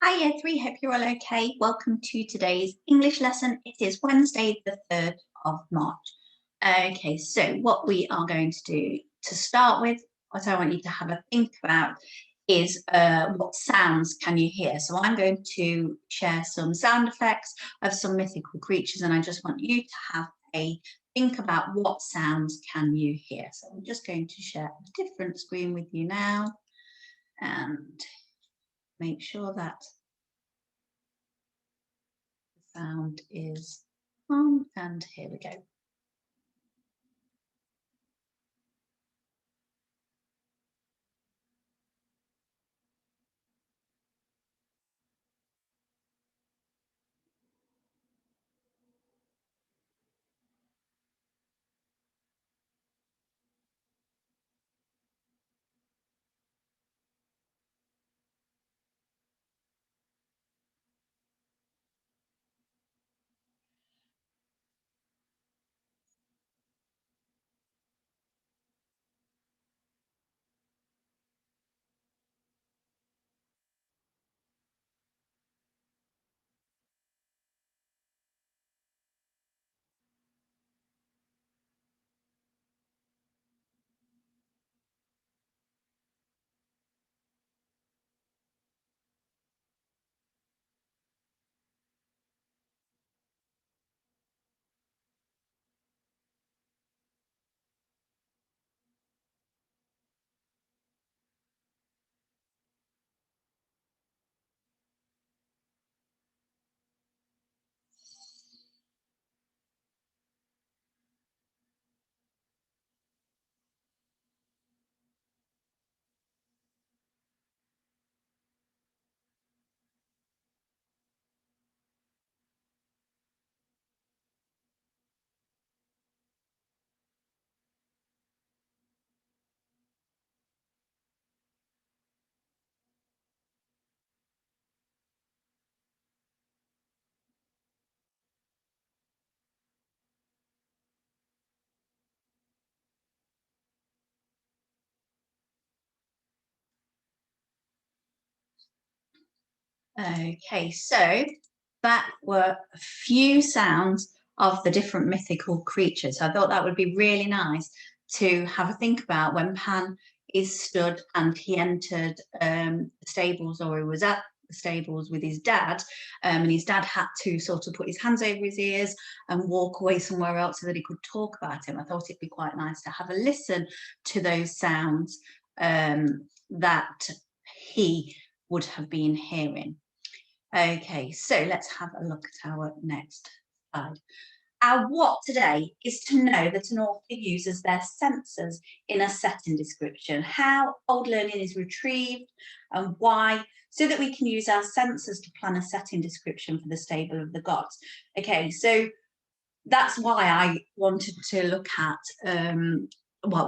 Hi, Year 3. Hope you're all okay. Welcome to today's English lesson. It is Wednesday, the 3rd of March. Okay, so what we are going to do to start with, what I want you to have a think about is what sounds can you hear? So I'm going to share some sound effects of some mythical creatures, and I just want you to have a think about what sounds can you hear. So I'm just going to share a different screen with you now and make sure that sound is on, and here we go. Okay, so that were a few sounds of the different mythical creatures. I thought that would be really nice to have a think about when Pan is stood and he entered the stables, or he was at the stables with his dad, and his dad had to sort of put his hands over his ears and walk away somewhere else so that he could talk about him. I thought it'd be quite nice to have a listen to those sounds that he would have been hearing. Okay, so let's have a look at our next slide. Our what today is to know that an author uses their senses in a setting description, how old learning is retrieved and why, so that we can use our senses to plan a setting description for the stable of the gods. Okay, so that's why I wanted to look at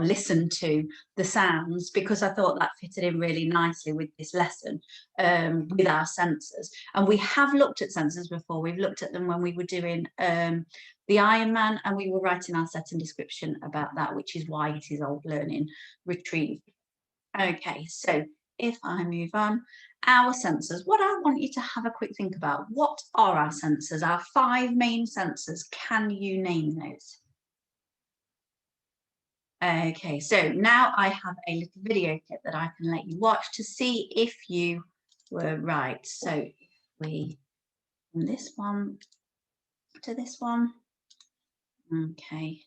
listen to the sounds, because I thought that fitted in really nicely with this lesson, with our senses. And we have looked at senses before. We've looked at them when we were doing the Iron Man, and we were writing our setting description about that, which is why it is old learning retrieved. Okay, so if I move on, our senses, what I want you to have a quick think about, what are our senses, our 5 main senses? Can you name those? Okay, so now I have a little video clip that I can let you watch to see if you were right. So if we, from this one to this one, okay.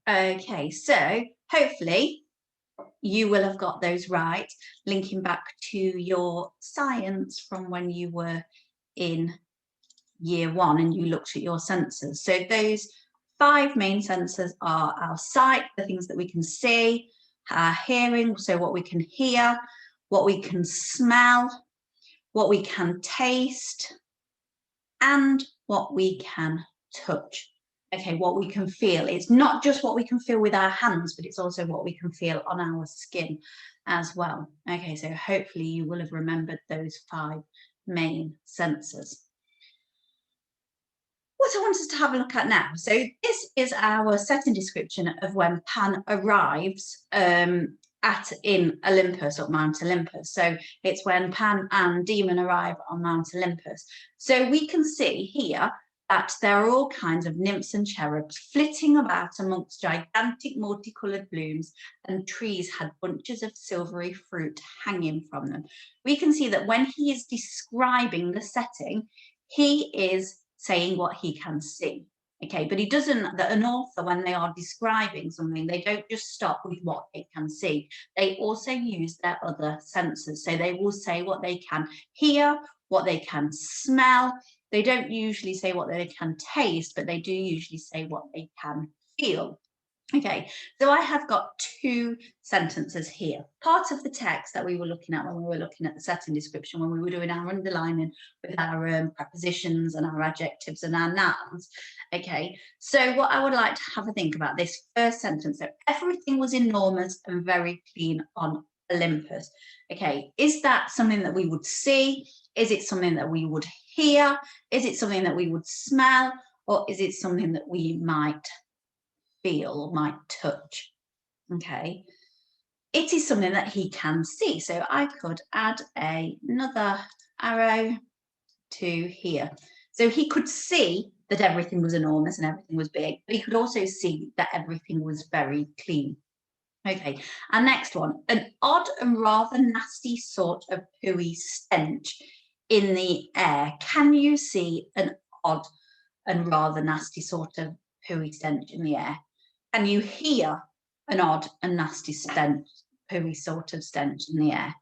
Okay, so hopefully you will have got those right, linking back to your science from when you were in year 1 and you looked at your senses. So those 5 main senses are our sight, the things that we can see, our hearing, so what we can hear, what we can smell, what we can taste, and what we can touch. Okay, what we can feel. It's not just what we can feel with our hands, but it's also what we can feel on our skin as well. Okay, so hopefully you will have remembered those 5 main senses. What I want us to have a look at now, so this is our setting description of when Pan arrives in Olympus, or Mount Olympus. So it's when Pan and Demon arrive on Mount Olympus. So we can see here that there are all kinds of nymphs and cherubs flitting about amongst gigantic multicoloured blooms, and trees had bunches of silvery fruit hanging from them. We can see that when he is describing the setting, he is saying what he can see. Okay, but he doesn't, an author, when they are describing something, they don't just stop with what they can see. They also use their other senses. So they will say what they can hear, what they can smell. They don't usually say what they can taste, but they do usually say what they can feel. Okay, so I have got 2 sentences here. Part of the text that we were looking at when we were looking at the setting description, when we were doing our underlining with our prepositions and our adjectives and our nouns. Okay, so what I would like to have a think about this first sentence. So everything was enormous and very clean on Olympus. Okay, is that something that we would see? Is it something that we would hear? Is it something that we would smell? Or is it something that we might feel or might touch? Okay, it is something that he can see. So I could add another arrow to here. So he could see that everything was enormous and everything was big, but he could also see that everything was very clean. Okay, our next one, an odd and rather nasty sort of pooey stench in the air. Can you see an odd and rather nasty sort of pooey stench in the air? Can you hear an odd and nasty stench, pooey sort of stench in the air?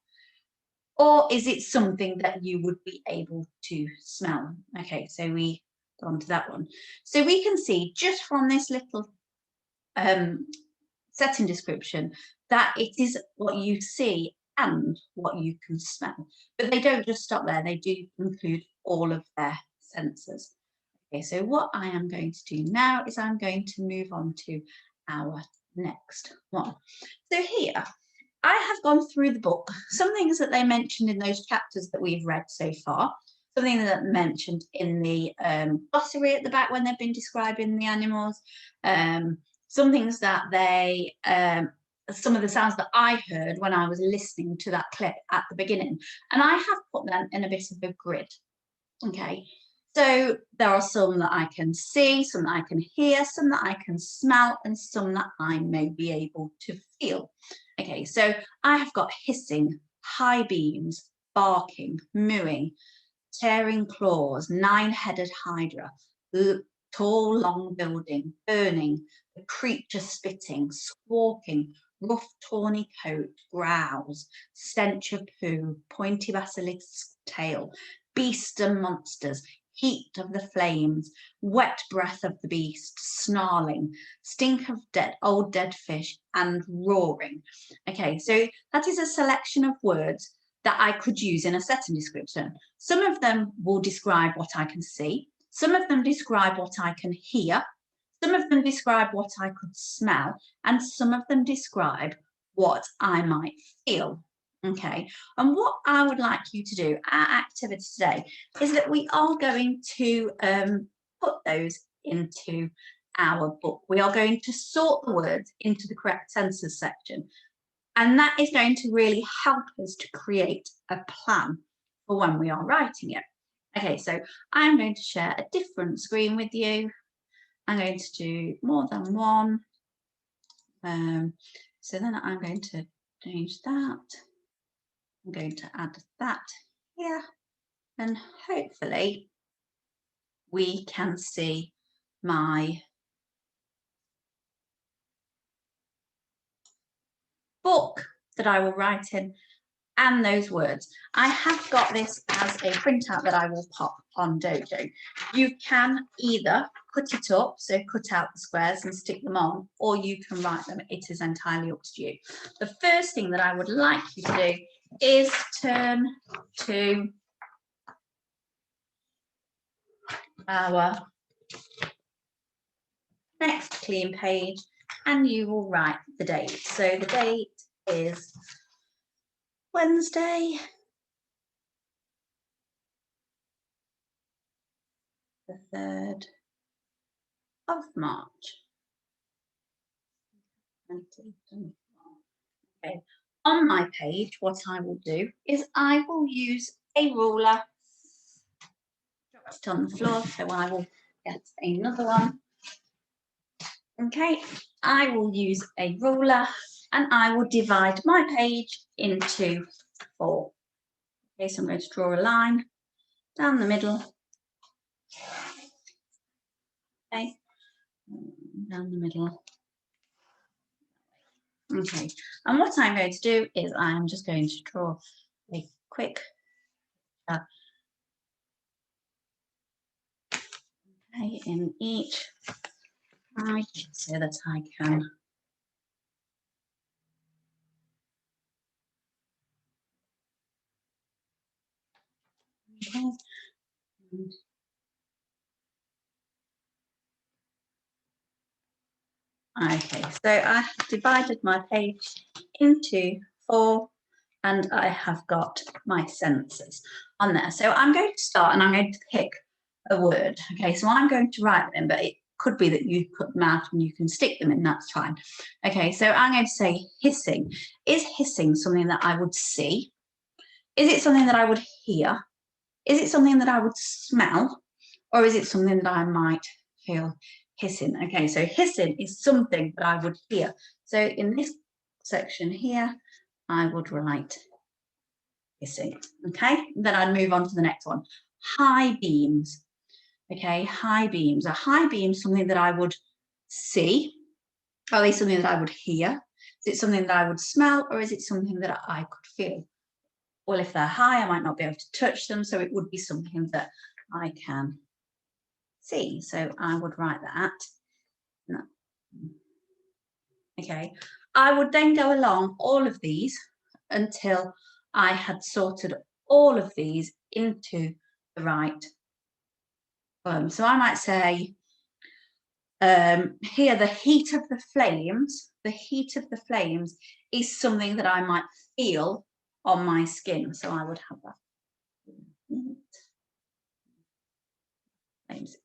Or is it something that you would be able to smell? Okay, so we go on to that one. So we can see just from this little setting description that it is what you see and what you can smell. But they don't just stop there, they do include all of their senses. Okay, so what I am going to do now is I'm going to move on to our next one. So here, I have gone through the book, some things that they mentioned in those chapters that we've read so far, something that mentioned in the glossary at the back when they've been describing the animals, some things that they, some of the sounds that I heard when I was listening to that clip at the beginning, and I have put them in a bit of a grid. Okay, so there are some that I can see, some that I can hear, some that I can smell, and some that I may be able to feel. Okay, so I have got hissing, high beams, barking, mooing, tearing claws, 9-headed hydra, tall, long building, burning, the creature spitting, squawking, rough, tawny coat, growls, stench of poo, pointy basilisk tail, beast and monsters, heat of the flames, wet breath of the beast, snarling, stink of old dead fish, and roaring. Okay, so that is a selection of words that I could use in a setting description. Some of them will describe what I can see, some of them describe what I can hear, some of them describe what I could smell, and some of them describe what I might feel. Okay, and what I would like you to do, our activity today, is that we are going to put those into our book. We are going to sort the words into the correct senses section. And that is going to really help us to create a plan for when we are writing it. Okay, so I'm going to share a different screen with you. I'm going to do more than one. So then I'm going to change that. I'm going to add that here, and hopefully we can see my book that I will write in, and those words. I have got this as a printout that I will pop on Dojo. You can either cut it up, so cut out the squares and stick them on, or you can write them. It is entirely up to you. The first thing that I would like you to do is turn to our next clean page, and you will write the date. So the date is Wednesday, the 3rd of March. Okay. On my page, what I will do is I will use a ruler, drop it on the floor, so I will get another one. Okay, I will use a ruler and I will divide my page into 4. Okay, so I'm going to draw a line down the middle. Okay, down the middle. Okay, and what I'm going to do is I'm just going to draw a quick okay, in each page so that I can okay, so I have divided my page into 4 and I have got my sentences on there. So I'm going to start and I'm going to pick a word. Okay, so I'm going to write them, but it could be that you put them out and you can stick them in, that's fine. Okay, so I'm going to say hissing. Is hissing something that I would see? Is it something that I would hear? Is it something that I would smell? Or is it something that I might feel hissing? Okay, so hissing is something that I would hear. So in this section here, I would write hissing. Okay, then I'd move on to the next one. High beams. Okay, high beams. A high beam is something that I would see. Are they something that I would hear? Is it something that I would smell, or is it something that I could feel? Well, if they're high, I might not be able to touch them, so it would be something that I can see. So I would write that. No. Okay, I would then go along all of these until I had sorted all of these into the right form. So I might say here, the heat of the flames is something that I might feel on my skin. So I would have that.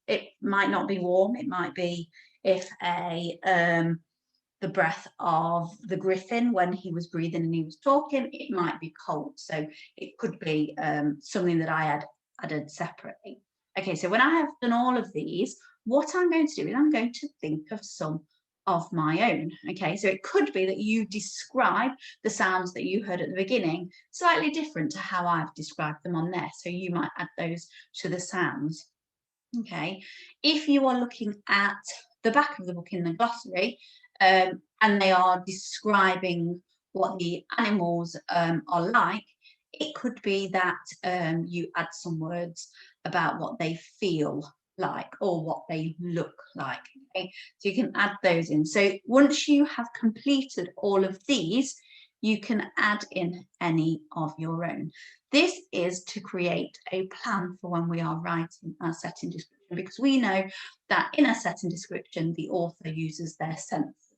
It might not be warm. It might be if the breath of the griffin when he was breathing and he was talking, it might be cold. So it could be something that I had added separately. Okay, so when I have done all of these, what I'm going to do is I'm going to think of some of my own. Okay, so it could be that you describe the sounds that you heard at the beginning slightly different to how I've described them on there. So you might add those to the sounds. Okay, if you are looking at the back of the book in the glossary and they are describing what the animals are like, it could be that you add some words about what they feel like or what they look like. Okay, so you can add those in. So once you have completed all of these, you can add in any of your own. This is to create a plan for when we are writing our setting description, because we know that in a setting description, the author uses their senses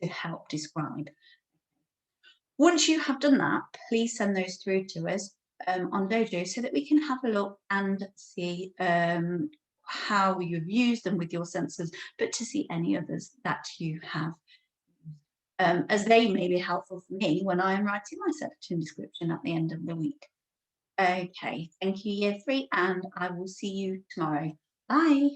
to help describe. Once you have done that, please send those through to us on Dojo so that we can have a look and see how you've used them with your senses, but to see any others that you have, as they may be helpful for me when I am writing my section description at the end of the week. Okay, thank you, Year 3, and I will see you tomorrow. Bye.